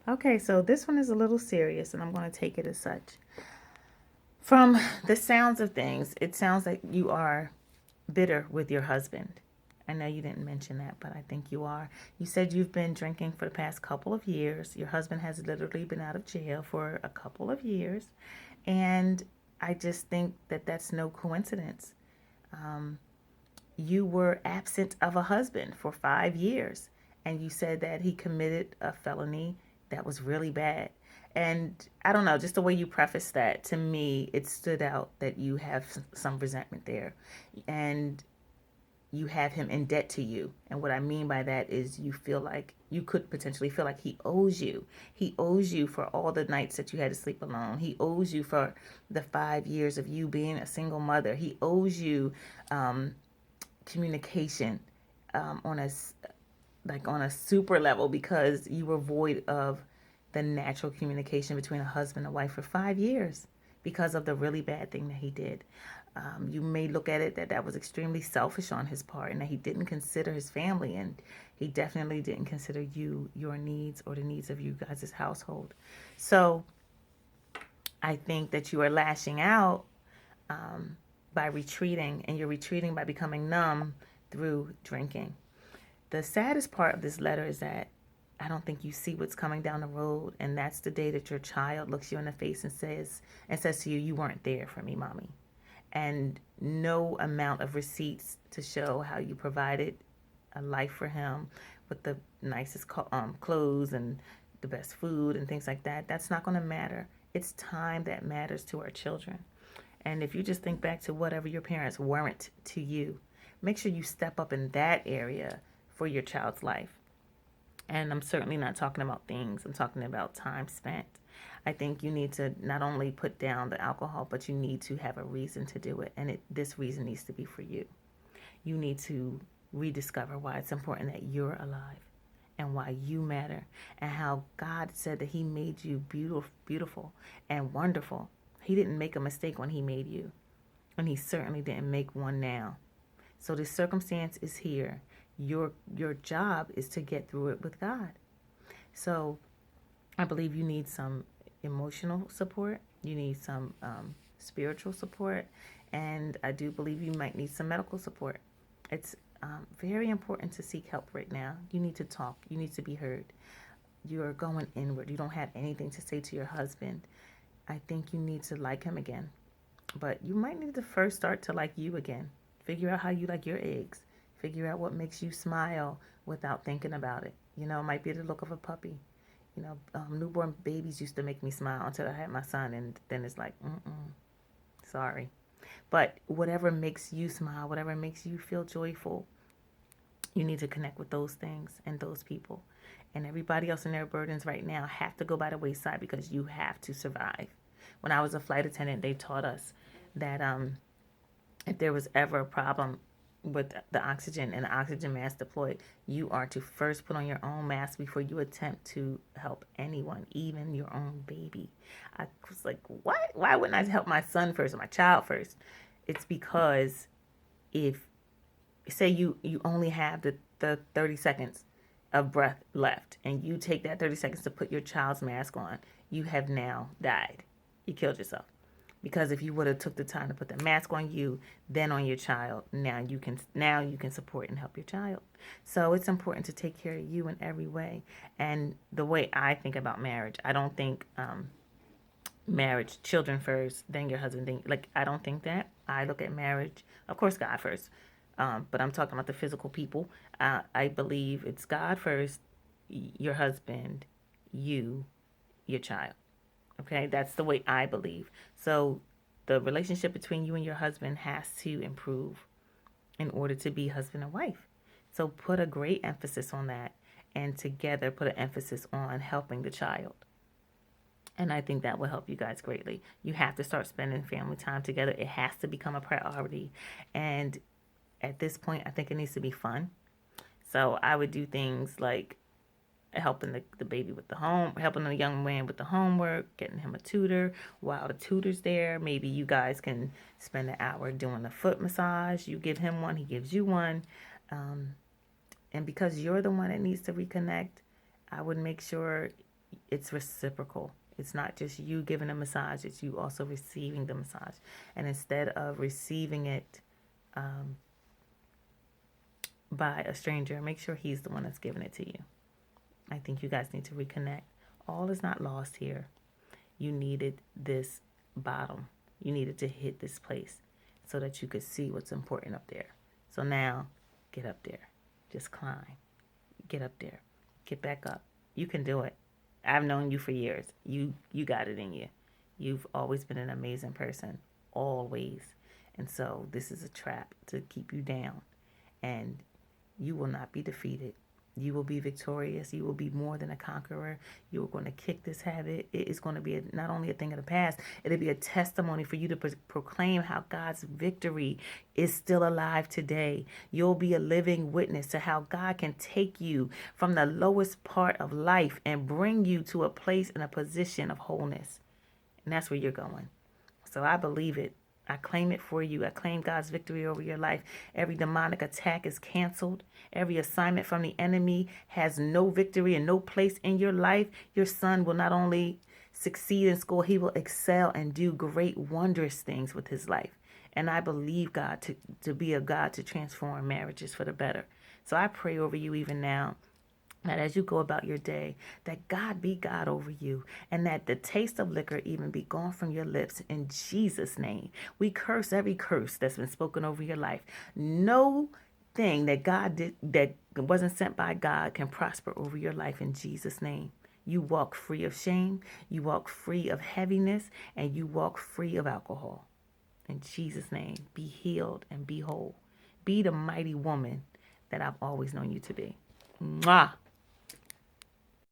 Okay, so this one is a little serious, and I'm going to take it as such. From the sounds of things, it sounds like you are bitter with your husband. I know you didn't mention that, but I think you are. You said you've been drinking for the past couple of years. Your husband has literally been out of jail for a couple of years. And I just think that that's no coincidence. Um, you were absent of a husband for 5 years, and you said that he committed a felony that was really bad. And I don't know, just the way you prefaced that, to me, it stood out that you have some resentment there. And you have him in debt to you. And what I mean by that is you feel like you could potentially feel like he owes you. He owes you for all the nights that you had to sleep alone. He owes you for the 5 years of you being a single mother. He owes you um, communication on a on a super level because you were void of the natural communication between a husband and wife for 5 years because of the really bad thing that he did. You may look at it that that was extremely selfish on his part and that he didn't consider his family, and he definitely didn't consider you, your needs, or the needs of you guys' household. So I think that you are lashing out by retreating, and you're retreating by becoming numb through drinking. The saddest part of this letter is that I don't think you see what's coming down the road, and that's the day that your child looks you in the face and says to you, "You weren't there for me, mommy." And no amount of receipts to show how you provided a life for him with the nicest clothes and the best food and things like that, that's not going to matter. It's time that matters to our children. And if you just think back to whatever your parents weren't to you, make sure you step up in that area for your child's life. And I'm certainly not talking about things, I'm talking about time spent. I think you need to not only put down the alcohol, but you need to have a reason to do it. And this reason needs to be for you. You need to rediscover why it's important that you're alive and why you matter, and how God said that He made you beautiful and wonderful. He didn't make a mistake when He made you, and He certainly didn't make one now. So this circumstance is here. Your job is to get through it with God. So I believe you need some emotional support. You need some spiritual support, and I do believe you might need some medical support. It's very important to seek help right now. You need to talk. You need to be heard. You're going inward. You don't have anything to say to your husband. I think you need to like him again. But you might need to first start to like you again. Figure out how you like your eggs. Figure out what makes you smile without thinking about it. It might be the look of a puppy. Newborn babies used to make me smile until I had my son, and then it's like, sorry. But whatever makes you smile, whatever makes you feel joyful, you need to connect with those things and those people. And everybody else and their burdens right now have to go by the wayside because you have to survive. When I was a flight attendant, they taught us that if there was ever a problem with the oxygen and the oxygen mask deployed, you are to first put on your own mask before you attempt to help anyone, even your own baby. I was like, what? Why wouldn't I help my son first or my child first? It's because if, say, you only have the 30 seconds of breath left, and you take that 30 seconds to put your child's mask on, you have now died. You killed yourself. Because if you would have took the time to put the mask on you, then on your child, now you can support and help your child. So it's important to take care of you in every way. And the way I think about marriage, I don't think marriage, children first, then your husband. Then, like, I don't think that. I look at marriage, of course, God first. But I'm talking about the physical people. I believe it's God first, your husband, you, your child. Okay, that's the way I believe. So the relationship between you and your husband has to improve in order to be husband and wife. So put a great emphasis on that, and together put an emphasis on helping the child. And I think that will help you guys greatly. You have to start spending family time together. It has to become a priority. And at this point, I think it needs to be fun. So I would do things like helping the baby with the home, helping the young man with the homework, getting him a tutor. While the tutor's there, maybe you guys can spend an hour doing a foot massage. You give him one, he gives you one. And because you're the one that needs to reconnect, I would make sure it's reciprocal. It's not just you giving a massage, it's you also receiving the massage. And instead of receiving it by a stranger, make sure he's the one that's giving it to you. I think you guys need to reconnect. All is not lost here. You needed this bottom. You needed to hit this place so that you could see what's important up there. So now, get up there. Just climb. Get up there. Get back up. You can do it. I've known you for years. You got it in you. You've always been an amazing person. Always. And so this is a trap to keep you down. And you will not be defeated. You will be victorious. You will be more than a conqueror. You are going to kick this habit. It is going to be not only a thing of the past, it'll be a testimony for you to proclaim how God's victory is still alive today. You'll be a living witness to how God can take you from the lowest part of life and bring you to a place and a position of wholeness. And that's where you're going. So I believe it. I claim it for you. I claim God's victory over your life. Every demonic attack is canceled. Every assignment from the enemy has no victory and no place in your life. Your son will not only succeed in school, he will excel and do great, wondrous things with his life. And I believe God to be a God to transform marriages for the better. So I pray over you even now, that as you go about your day, that God be God over you, and that the taste of liquor even be gone from your lips in Jesus' name. We curse every curse that's been spoken over your life. No thing that God did that wasn't sent by God can prosper over your life in Jesus' name. You walk free of shame, you walk free of heaviness, and you walk free of alcohol. In Jesus' name, be healed and be whole. Be the mighty woman that I've always known you to be. Mwah!